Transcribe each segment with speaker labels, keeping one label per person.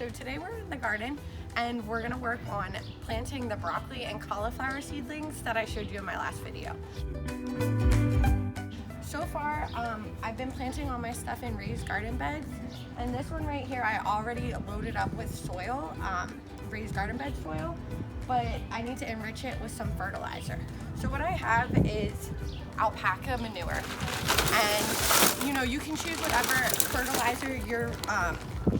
Speaker 1: So today we're in the garden and we're gonna work on planting the broccoli and cauliflower seedlings that I showed you in my last video. So far, I've been planting all my stuff in raised garden beds, and this one right here I already loaded up with soil, raised garden bed soil, but I need to enrich it with some fertilizer. So what I have is alpaca manure, and you know, you can choose whatever fertilizer you're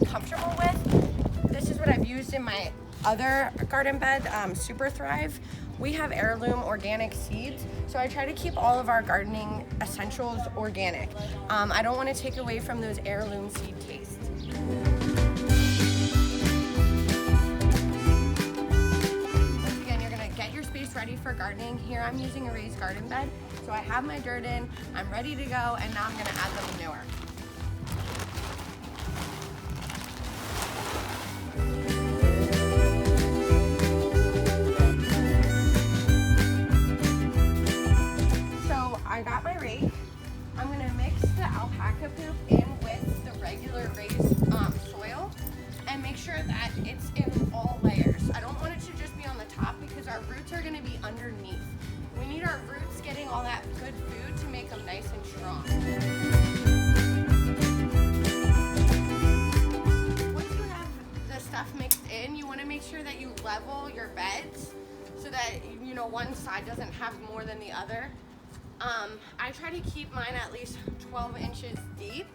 Speaker 1: comfortable with. This is what I've used in my other garden bed, Super Thrive. We have heirloom organic seeds, so I try to keep all of our gardening essentials organic. I don't want to take away from those heirloom seed tastes. Once again, you're gonna get your space ready for gardening. Here I'm using a raised garden bed, so I have my dirt in, I'm ready to go, and now I'm gonna add the manure. I got my rake. I'm gonna mix the alpaca poop in with the regular raised soil and make sure that it's in all layers. I don't want it to just be on the top because our roots are gonna be underneath. We need our roots getting all that good food to make them nice and strong. Once you have the stuff mixed in, you wanna make sure that you level your beds so that, you know, one side doesn't have more than the other. I try to keep mine at least 12 inches deep.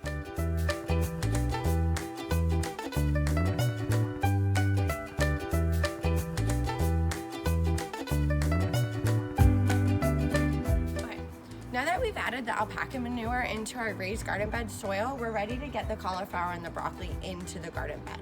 Speaker 1: Okay, now that we've added the alpaca manure into our raised garden bed soil, we're ready to get the cauliflower and the broccoli into the garden bed.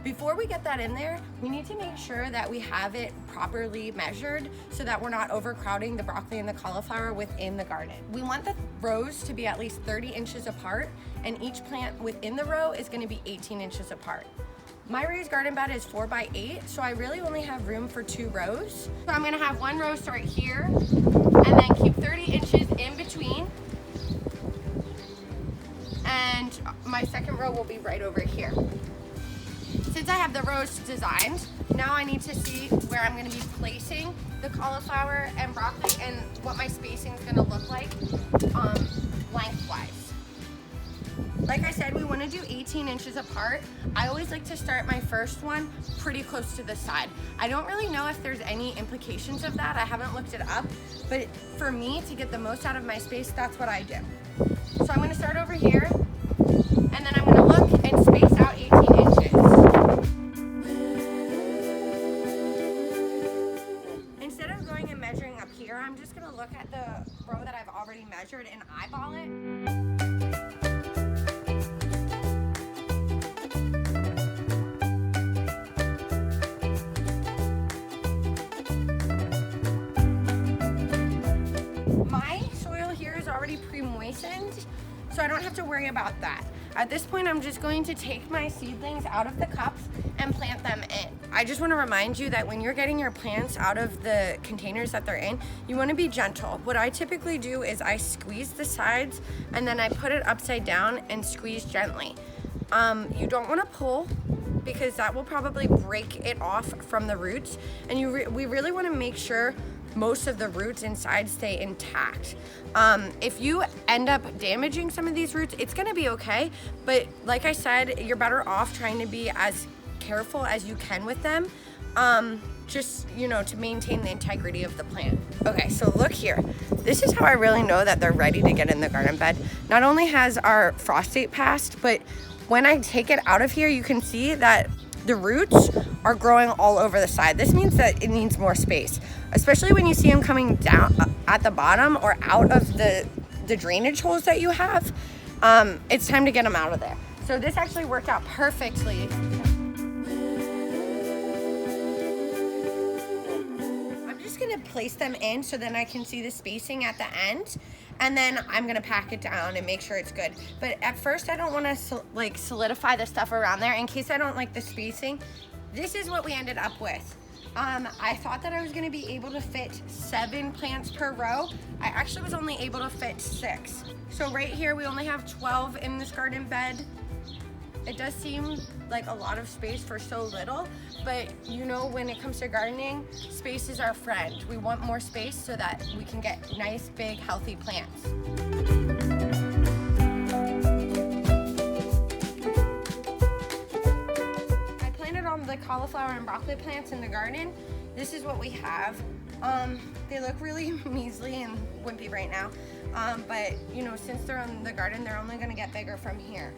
Speaker 1: Before we get that in there, we need to make sure that we have it properly measured so that we're not overcrowding the broccoli and the cauliflower within the garden. We want the rows to be at least 30 inches apart, and each plant within the row is gonna be 18 inches apart. My raised garden bed is 4 by 8, so I really only have room for 2 rows. So I'm gonna have one row start here, and then keep 30 inches in between. And my second row will be right over here. Since I have the rows designed, now I need to see where I'm going to be placing the cauliflower and broccoli and what my spacing is going to look like lengthwise. Like I said, we want to do 18 inches apart. I always like to start my first one pretty close to the side. I don't really know if there's any implications of that. I haven't looked it up, but for me, to get the most out of my space, that's what I do. So I'm going to start over here, and then I'm going to look and space out 18 inches. Measuring up here, I'm just going to look at the row that I've already measured and eyeball it. My soil here is already pre-moistened, so I don't have to worry about that. At this point, I'm just going to take my seedlings out of the cups and plant them in. I just want to remind you that when you're getting your plants out of the containers that they're in, you want to be gentle. What I typically do is I squeeze the sides and then I put it upside down and squeeze gently. You don't want to pull because that will probably break it off from the roots, and we really want to make sure most of the roots inside stay intact. If you end up damaging some of these roots, it's gonna be okay, but like I said, you're better off trying to be as careful as you can with them, just, you know, to maintain the integrity of the plant. Okay, so look here. This is how I really know that they're ready to get in the garden bed. Not only has our frost date passed, but when I take it out of here, you can see that the roots are growing all over the side. This means that it needs more space, especially when you see them coming down at the bottom or out of the drainage holes that you have. It's time to get them out of there. So this actually worked out perfectly. I'm just gonna place them in so then I can see the spacing at the end, and then I'm gonna pack it down and make sure it's good. But at first I don't wanna like solidify the stuff around there in case I don't like the spacing. This is what we ended up with. I thought that I was gonna be able to fit 7 plants per row. I actually was only able to fit 6. So right here, we only have 12 in this garden bed. it does seem like a lot of space for so little, but you know, when it comes to gardening, space is our friend. We want more space so that we can get nice, big, healthy plants. I planted all the cauliflower and broccoli plants in the garden. This is what we have. They look really measly and wimpy right now, but you know, since they're in the garden, they're only gonna get bigger from here.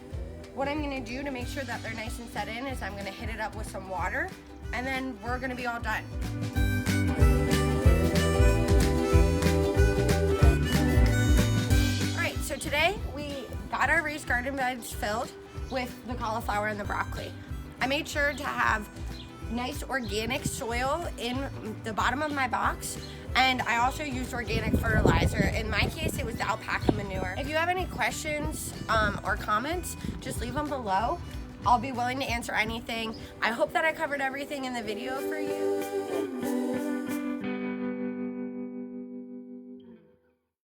Speaker 1: What I'm gonna do to make sure that they're nice and set in is I'm gonna hit it up with some water, and then we're gonna be all done. All right, so today we got our raised garden beds filled with the cauliflower and the broccoli. I made sure to have nice organic soil in the bottom of my box, and I also used organic fertilizer. In my case, it was the alpaca manure. If you have any questions or comments, just leave them below. I'll be willing to answer anything. I hope that I covered everything in the video for you.